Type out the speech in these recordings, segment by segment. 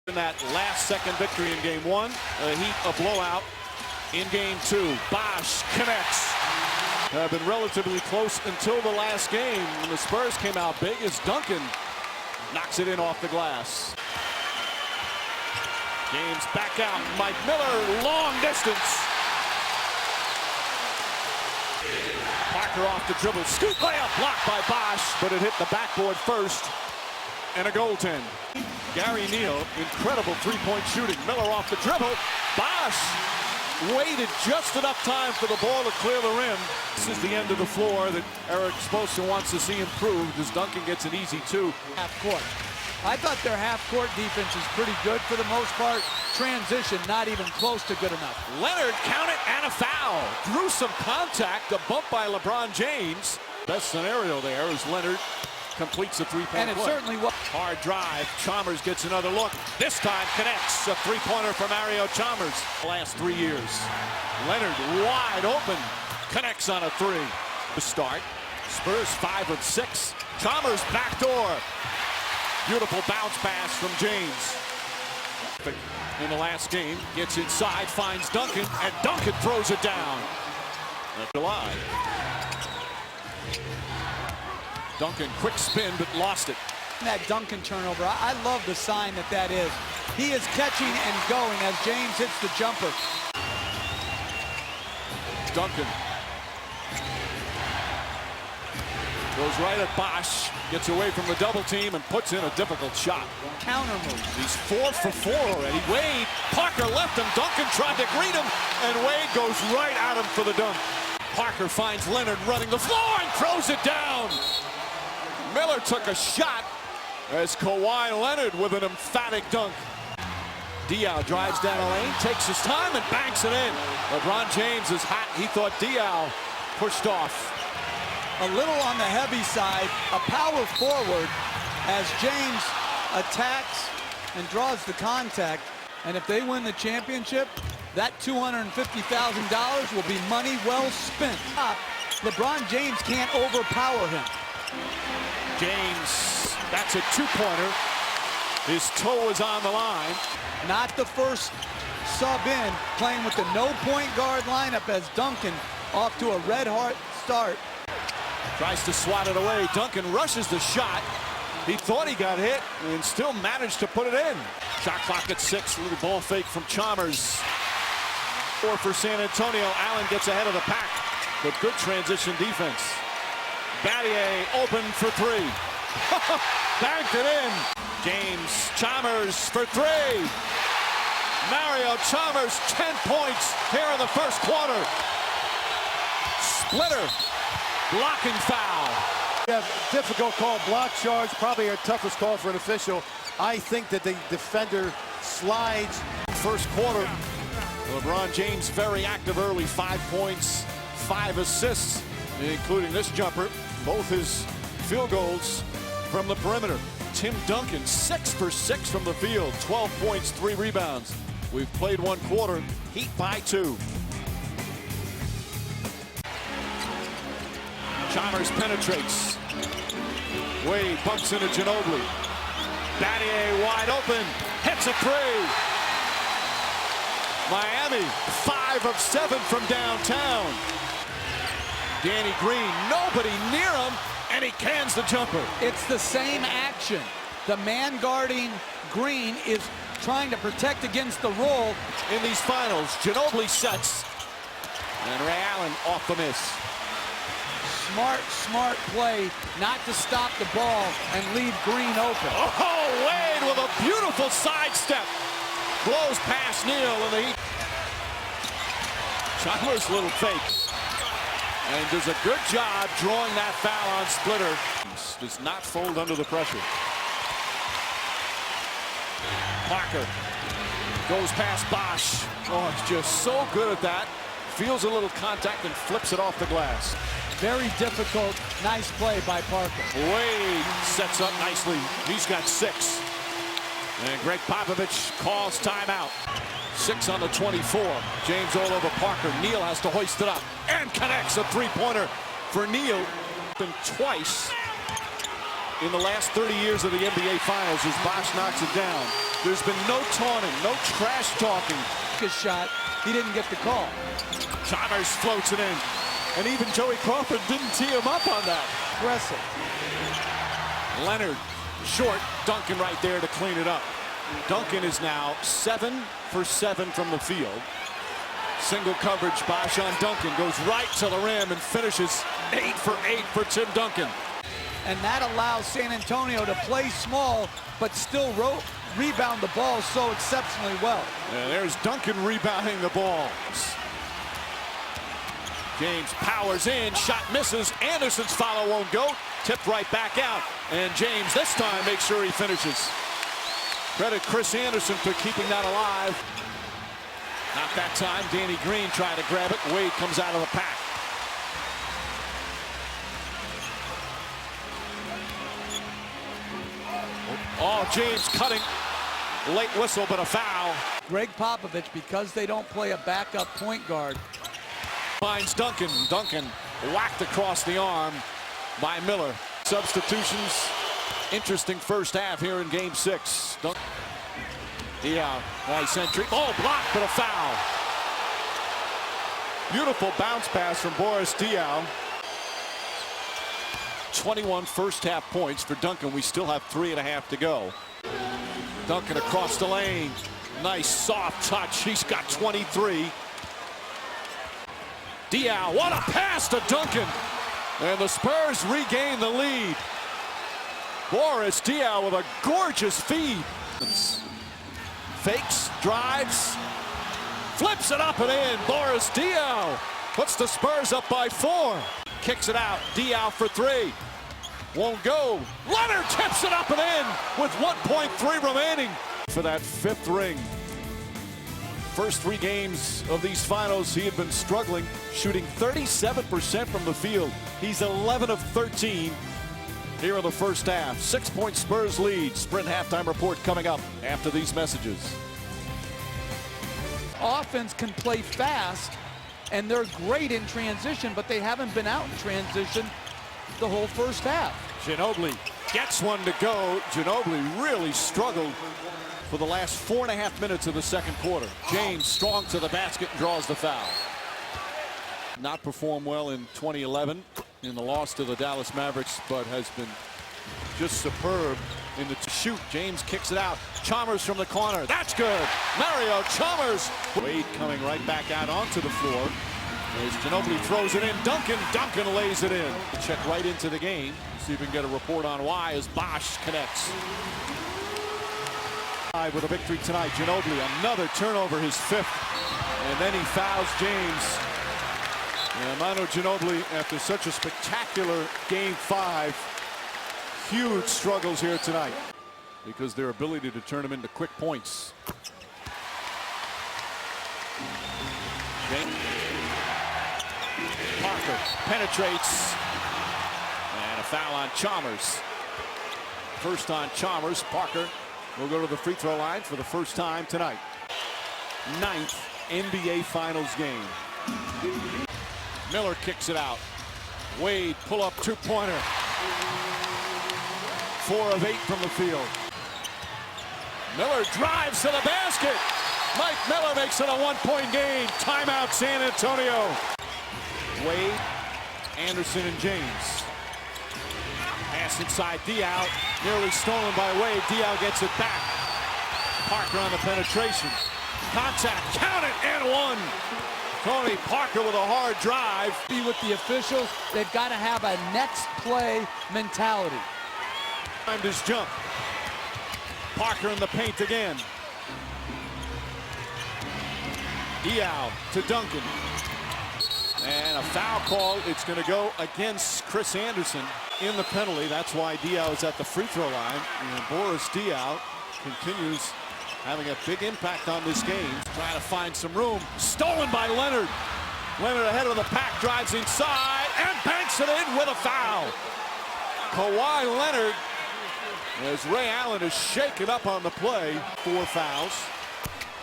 In that last-second victory in Game 1, a Heat a blowout in Game 2. Bosh connects. Have been relatively close until the last game when the Spurs came out big as Duncan knocks it in off the glass. James back out. Mike Miller, long distance. Parker off the dribble. Scoop layup blocked by Bosh, but it hit the backboard first. And a goaltend. Gary Neal, incredible three-point shooting. Miller off the dribble. Bosh waited just enough time for the ball to clear the rim. This is the end of the floor that Eric Spoelstra wants to see improved as Duncan gets an easy two. Half court. I thought their half-court defense is pretty good for the most part. Transition, not even close to good enough. Leonard, count it, and a foul. Through some contact, a bump by LeBron James. Best scenario there is Leonard completes a three-point and it play. certainly was. Hard drive. Chalmers gets another look. This time connects. A three-pointer for Mario Chalmers. Last 3 years. Leonard wide open. Connects on a three. To start. Spurs 5 of 6. Chalmers backdoor. Beautiful bounce pass from James. In the last game, gets inside, finds Duncan, and Duncan throws it down. July. Duncan, quick spin, but lost it. That Duncan turnover, I love the sign that is. He is catching and going as James hits the jumper. Duncan goes right at Bosh, gets away from the double team and puts in a difficult shot. Counter move. He's 4 for 4 already. Wade, Parker left him. Duncan tried to greet him, and Wade goes right at him for the dunk. Parker finds Leonard running the floor and throws it down. Miller took a shot as Kawhi Leonard with an emphatic dunk. Diaw drives down a lane, takes his time, and banks it in. LeBron James is hot. He thought Diaw pushed off. A little on the heavy side, a power forward as James attacks and draws the contact. And if they win the championship, that $250,000 will be money well spent. LeBron James can't overpower him. James, that's a two-pointer. His toe is on the line. Not the first sub in, playing with the no-point guard lineup as Duncan off to a red-hot start. Tries to swat it away. Duncan rushes the shot. He thought he got hit and still managed to put it in. Shot clock at 6. Little ball fake from Chalmers. 4 for San Antonio. Allen gets ahead of the pack. But good transition defense. Battier open for 3. Banked it in. James, Chalmers for 3. Mario Chalmers, 10 points here in the first quarter. Splitter, blocking foul. Yeah, difficult call, block charge, probably our toughest call for an official. I think that the defender slides. First quarter, LeBron James very active early, 5 points, 5 assists, including this jumper. Both his field goals from the perimeter. Tim Duncan, 6 for 6 from the field, 12 points, 3 rebounds. We've played 1 quarter, Heat by 2. Chalmers penetrates. Wade bumps into Ginobili. Battier wide open, hits a 3. Miami, 5 of 7 from downtown. Danny Green, nobody near him, and he cans the jumper. It's the same action. The man guarding Green is trying to protect against the roll. In these finals, Ginobili sets, and Ray Allen off the miss. Smart play not to stop the ball and leave Green open. Oh, Wade with a beautiful sidestep. Blows past Neal in the Heat. Chalmers' little fake. And does a good job drawing that foul on Splitter. Does not fold under the pressure. Parker goes past Bosh. Oh, it's just so good at that. Feels a little contact and flips it off the glass. Very difficult. Nice play by Parker. Wade sets up nicely. He's got 6. And Greg Popovich calls timeout. 6 on the 24. James all over Parker. Neal has to hoist it up and connects a three-pointer for Neal. Been twice in the last 30 years of the NBA Finals as Bosh knocks it down. There's been no taunting, no trash talking. His shot, he didn't get the call. Chalmers floats it in. And even Joey Crawford didn't tee him up on that. Aggressive. Leonard, short. Duncan right there to clean it up. Duncan is now 7 for 7 from the field. Single coverage by Sean Duncan. Goes right to the rim and finishes 8 for 8 for Tim Duncan. And that allows San Antonio to play small, but still rebound the ball so exceptionally well. And there's Duncan rebounding the ball. James powers in, shot misses. Anderson's follow won't go. Tipped right back out. And James this time makes sure he finishes. Credit Chris Anderson for keeping that alive. Not that time. Danny Green trying to grab it. Wade comes out of the pack. Oh, James cutting. Late whistle, but a foul. Greg Popovich, because they don't play a backup point guard, Finds Duncan. Duncan whacked across the arm by Miller. Substitutions. Interesting first half here in game 6. Yeah, nice entry. Oh, blocked, but a foul. Beautiful bounce pass from Boris Diaw. 21 first half points for Duncan. We still have 3.5 to go. Duncan across the lane. Nice soft touch. He's got 23. Diaw, what a pass to Duncan. And the Spurs regain the lead. Boris Diaw with a gorgeous feed. Fakes, drives, flips it up and in. Boris Diaw puts the Spurs up by 4. Kicks it out. Diaw for 3. Won't go. Leonard tips it up and in with 1.3 remaining for that 5th ring. First 3 games of these finals, he had been struggling, shooting 37% from the field. He's 11 of 13 here in the first half. 6-point Spurs lead. Sprint halftime report coming up after these messages. offense can play fast, and they're great in transition, but they haven't been out in transition the whole first half. Ginobili gets one to go. Ginobili really struggled for the last 4.5 minutes of the second quarter. James strong to the basket and draws the foul. Not performed well in 2011 in the loss to the Dallas Mavericks, but has been just superb in the shoot. James kicks it out. Chalmers from the corner. That's good. Mario Chalmers. Wade coming right back out onto the floor. As Ginobili throws it in. Duncan lays it in. Check right into the game. See if we can get a report on why as Bosch connects. With a victory tonight. Ginobili, another turnover, his 5th. And then he fouls James. And Manu Ginobili, after such a spectacular game 5, huge struggles here tonight because their ability to turn them into quick points. James. Parker penetrates. And a foul on Chalmers. First on Chalmers. Parker will go to the free throw line for the first time tonight. 9th NBA Finals game. Miller kicks it out. Wade pull-up two-pointer. 4 of 8 from the field. Miller drives to the basket. Mike Miller makes it a 1-point game. Timeout San Antonio. Wade, Anderson, and James. Pass inside Diaw. Nearly stolen by Wade. Diaw gets it back. Parker on the penetration. Contact. Count it and 1. Tony Parker with a hard drive. Be with the officials, they've got to have a next play mentality. Timed his jump. Parker in the paint again. Diaw to Duncan. And a foul call. It's going to go against Chris Anderson in the penalty. That's why Diaw is at the free throw line. And Boris Diaw continues having a big impact on this game. Trying to find some room. Stolen by Leonard. Leonard ahead of the pack, drives inside and banks it in with a foul. Kawhi Leonard, as Ray Allen is shaken up on the play. 4 fouls.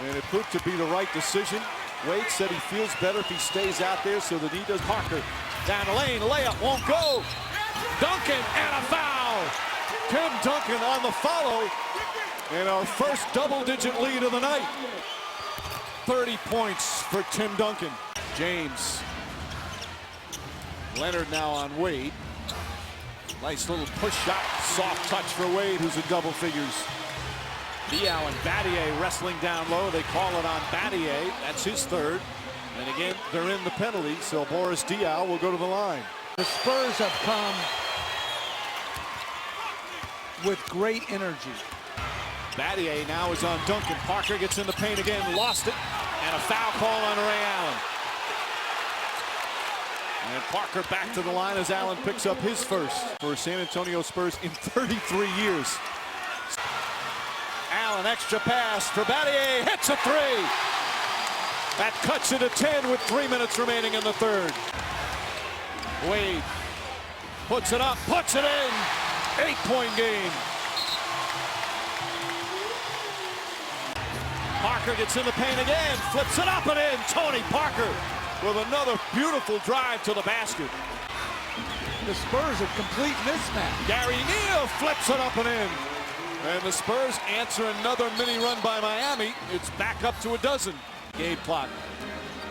And it proved to be the right decision. Wade said he feels better if he stays out there so that he does. Parker down the lane, layup won't go. Duncan and a foul. Tim Duncan on the follow. And our first double-digit lead of the night. 30 points for Tim Duncan. James. Leonard now on Wade. Nice little push shot, soft touch for Wade, who's in double figures. Diaw and Battier wrestling down low. They call it on Battier. That's his third. And again, they're in the penalty, so Boris Diaw will go to the line. The Spurs have come with great energy. Battier now is on Duncan. Parker gets in the paint again, lost it, and a foul call on Ray Allen. And Parker back to the line as Allen picks up his first for San Antonio Spurs in 33 years. Allen, extra pass for Battier, hits a three. That cuts it to 10 with 3 minutes remaining in the third. Wade puts it up, puts it in. 8-point game. Parker gets in the paint again, flips it up and in. Tony Parker with another beautiful drive to the basket. The Spurs a complete mismatch. Gary Neal flips it up and in. And the Spurs answer another mini run by Miami. It's back up to a dozen. Game clock.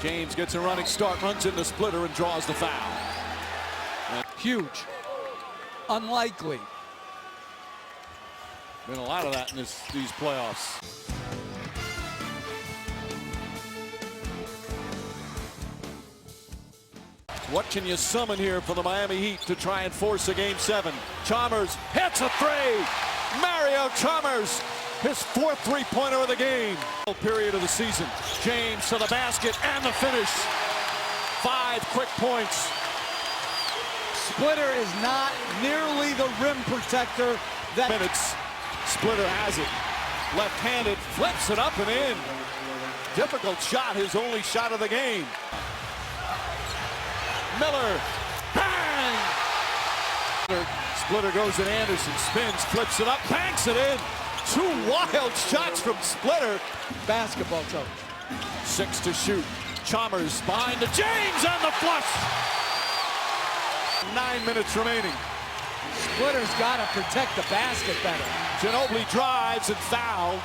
James gets a running start, runs in the splitter and draws the foul. Huge. Unlikely. Been a lot of that in these playoffs. What can you summon here for the Miami Heat to try and force a game 7? Chalmers hits a three. Mario Chalmers, his fourth three-pointer of the game. Period of the season. James to the basket and the finish. 5 quick points. Splitter is not nearly the rim protector that... Minutes. Splitter has it. Left-handed, flips it up and in. Difficult shot, his only shot of the game. Miller, bang! Splitter goes at Anderson, spins, flips it up, banks it in. 2 wild shots from Splitter. Basketball coach. 6 to shoot. Chalmers behind to James on the flush. 9 minutes remaining. Splitter's got to protect the basket better. Ginobili drives and fouled.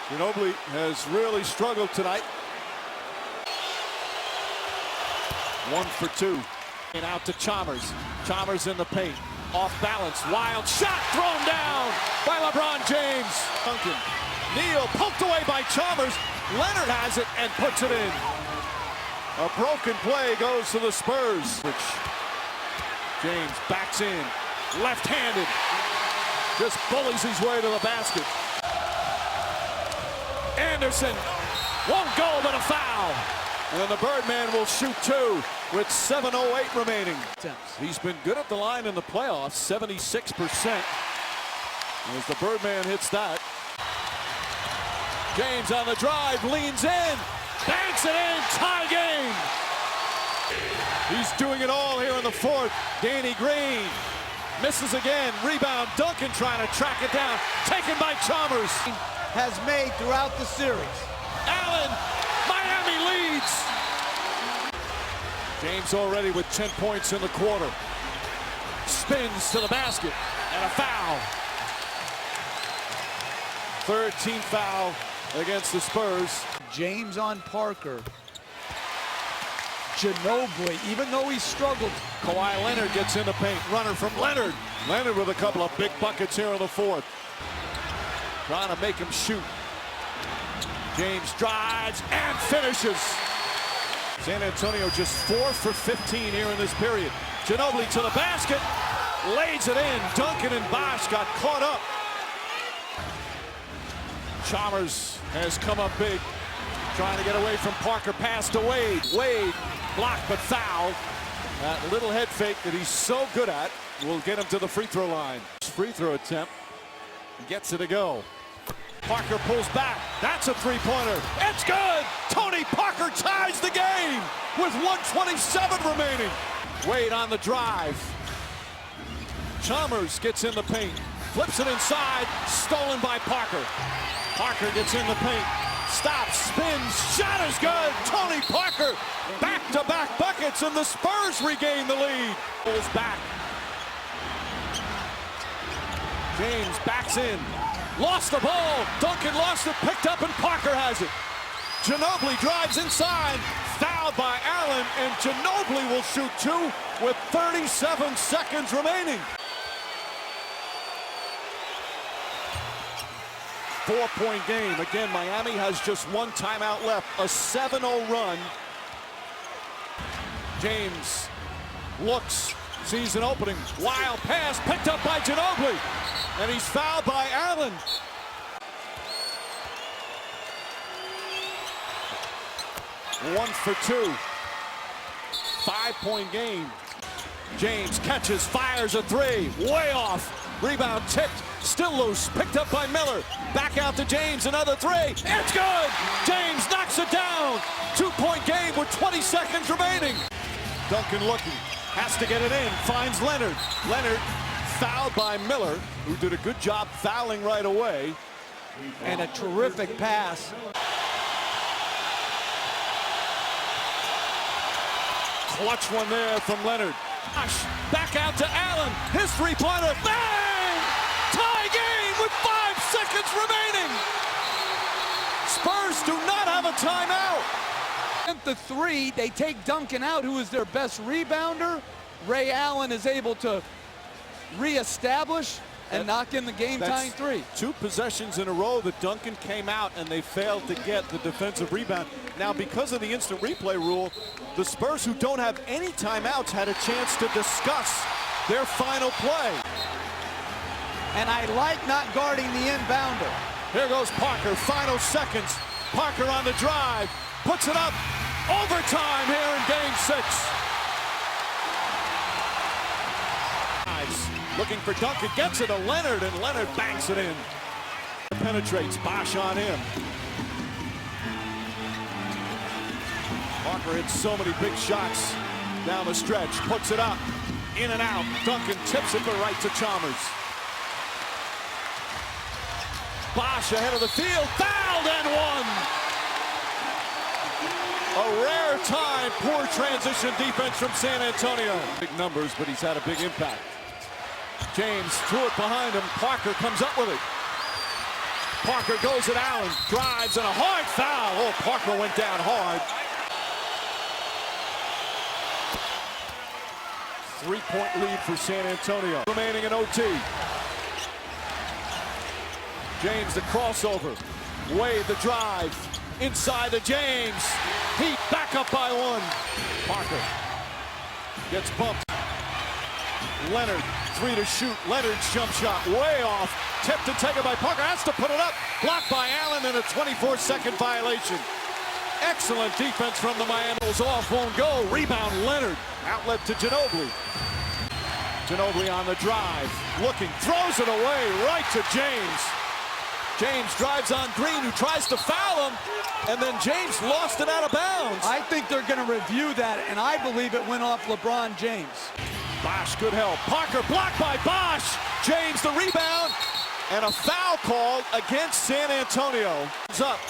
Ginobili has really struggled tonight. 1 for 2. And out to Chalmers. Chalmers in the paint. Off balance. Wild shot thrown down by LeBron James. Duncan. Neal poked away by Chalmers. Leonard has it and puts it in. A broken play goes to the Spurs. James backs in. Left-handed. Just bullies his way to the basket. Anderson won't go, but a foul. And the Birdman will shoot 2 with 7:08 remaining. He's been good at the line in the playoffs, 76%. As the Birdman hits that. James on the drive, leans in, banks it in, tie game. He's doing it all here in the fourth. Danny Green misses again, rebound, Duncan trying to track it down, taken by Chalmers. Has made throughout the series. Allen, Miami leads. James already with 10 points in the quarter. Spins to the basket and a foul. 3rd team foul against the Spurs. James on Parker. Ginobili, even though he struggled. Kawhi Leonard gets in the paint. Runner from Leonard. Leonard with a couple of big buckets here in the fourth. Trying to make him shoot. James drives and finishes. San Antonio just 4 for 15 here in this period. Ginobili to the basket. Lays it in. Duncan and Bosh got caught up. Chalmers has come up big. Trying to get away from Parker. Pass to Wade. Wade blocked but fouled. That little head fake that he's so good at will get him to the free throw line. Free throw attempt. Gets it to go. Parker pulls back. That's a three-pointer. It's good! Tony Parker ties the game with 1:27 remaining. Wade on the drive. Chalmers gets in the paint. Flips it inside. Stolen by Parker. Parker gets in the paint. Stops, spins, shot is good. Tony Parker, back-to-back buckets, and the Spurs regain the lead. Pulls back. James backs in. Lost the ball. Duncan lost it, picked up, and Parker has it. Ginobili drives inside, fouled by Allen, and Ginobili will shoot two with 37 seconds remaining. 4-point game. Again, Miami has just one timeout left. A 7-0 run. James looks, sees an opening. Wild pass picked up by Ginobili. And he's fouled by Allen. One for two. 5-point game. James catches, fires a three. Way off. Rebound tipped. Still loose. Picked up by Miller. Back out to James. Another three. It's good. James knocks it down. 2-point game with 20 seconds remaining. Duncan looking. Has to get it in. Finds Leonard. Leonard fouled by Miller, who did a good job fouling right away. And a terrific pass. Clutch one there from Leonard. Back out to Allen. His three-pointer. Bang! Tie game with 5 seconds remaining. Spurs do not have a timeout. At the three, they take Duncan out, who is their best rebounder. Ray Allen is able to reestablish and knock in the game-tying three. 2 possessions in a row that Duncan came out and they failed to get the defensive rebound. Now, because of the instant replay rule, the Spurs, who don't have any timeouts, had a chance to discuss their final play. And I like not guarding the inbounder. Here goes Parker, final seconds. Parker on the drive, puts it up. Overtime here in Game 6. Looking for Duncan, gets it to Leonard, and Leonard banks it in. Penetrates, Bosh on him. Parker hits so many big shots down the stretch, puts it up, in and out. Duncan tips it, but right to Chalmers. Bosh ahead of the field, fouled and one. A rare time, poor transition defense from San Antonio. Big numbers, but he's had a big impact. James threw it behind him. Parker comes up with it. Parker goes at Allen, drives, and a hard foul. Oh, Parker went down hard. 3-point lead for San Antonio. Remaining in OT. James the crossover. Wade the drive. Inside to James. Heat back up by one. Parker gets bumped. Leonard, 3 to shoot. Leonard's jump shot way off. Tipped and taken by Parker. Has to put it up. Blocked by Allen and a 24-second violation. Excellent defense from the Miami. Off, won't go. Rebound Leonard. Outlet to Ginobili. Ginobili on the drive. Looking, throws it away right to James. James drives on Green, who tries to foul him, and then James lost it out of bounds. I think they're going to review that, and I believe it went off LeBron James. Bosh, good help. Parker blocked by Bosh. James the rebound, and a foul call against San Antonio. It's up.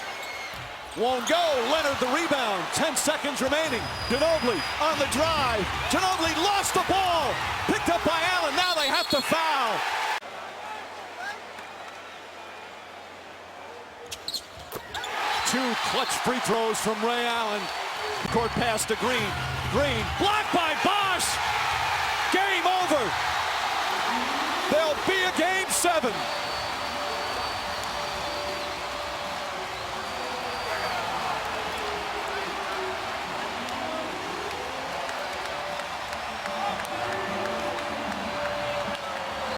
Won't go. Leonard the rebound. 10 seconds remaining. Ginobili on the drive. Ginobili lost the ball. Picked up by Allen. Now they have to foul. Two clutch free throws from Ray Allen. Court pass to Green. Green blocked by Bosh. Game over. There'll be a Game 7.